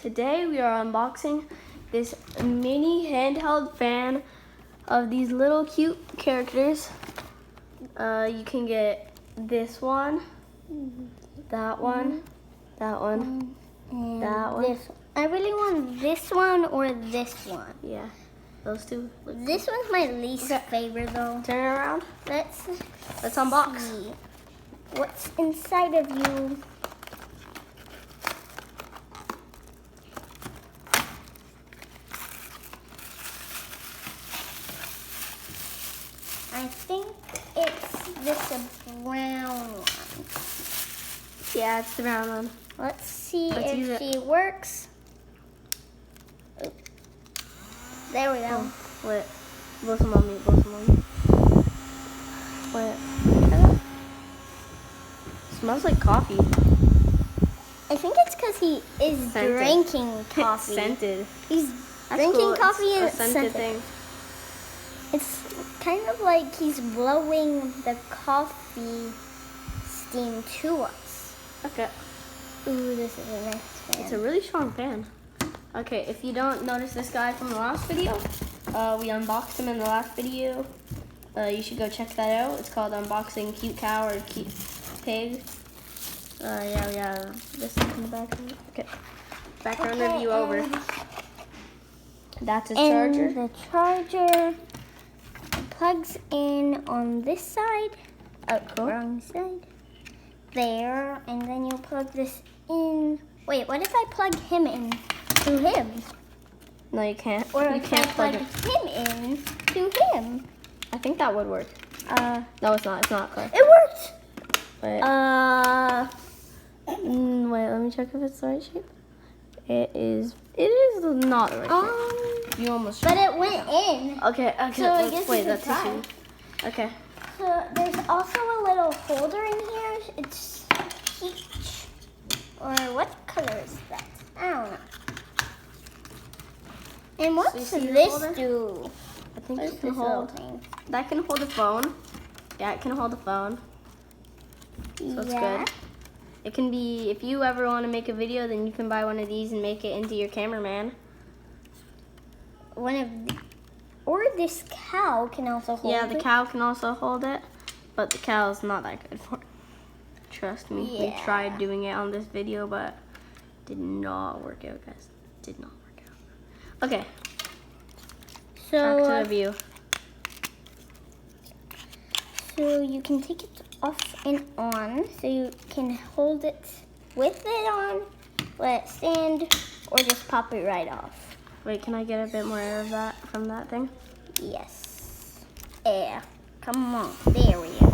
Today we are unboxing this mini handheld fan of these little cute characters. You can get this one, that one, that one, and that one. This. I really want this one or this one. Yeah, those two. This one's my least favorite though. Turn it around. Let's unbox. see what's inside of you. I think it's this brown one. Yeah, it's the brown one. Let's see Let's use if she works. Oh. There we go. Oh, wait, blow some on me, blow some on me. Wait. Smells like coffee. I think it's because he is Scented. drinking coffee. It's scented. He's That's drinking cool. coffee and a it's scented scented. thing. It's kind of like he's blowing the coffee steam to us. Okay. Ooh, this is a nice fan. It's a really strong fan. Okay, if you don't notice this guy from the last video, we unboxed him in the last video. You should go check that out. It's called Unboxing Cute Cow or Cute Pig. Yeah, this is in the background. Okay. Background review over. That's his charger. And the charger plugs in on this side. Oh, Cool. wrong side. There, and then you plug this in. Wait, what if I plug him in to him? No, you can't. Or you if can't I plug plug it. him in to him? I think that would work. No, it's not. It's not, Claire. It worked. Wait. Wait, let me check if it's the right shape. It is not the right shape. You almost. But it went in. Okay. So I guess wait, you could that's try. too. Okay. So there's also a little holder in here. It's peach. Or what color is that? I don't know. And what So you does see the this holder? do? I think What it is can this little hold. thing? That can hold a phone. Yeah, it can hold a phone. So it's Yeah. good. It can be, if you ever want to make a video, then you can buy one of these and make it into your cameraman. Or this cow can also hold Yeah, the it. cow can also hold it, but the cow's not that good for it. Trust me, we Yeah. tried doing it on this video, but did not work out, guys. Did not work out. Okay, So, back to the review. so you can take it off and on. So you can hold it with it on, let it stand, or just pop it right off. Wait, can I get a bit more of that from that thing? Yes. Yeah. Come on. There we go.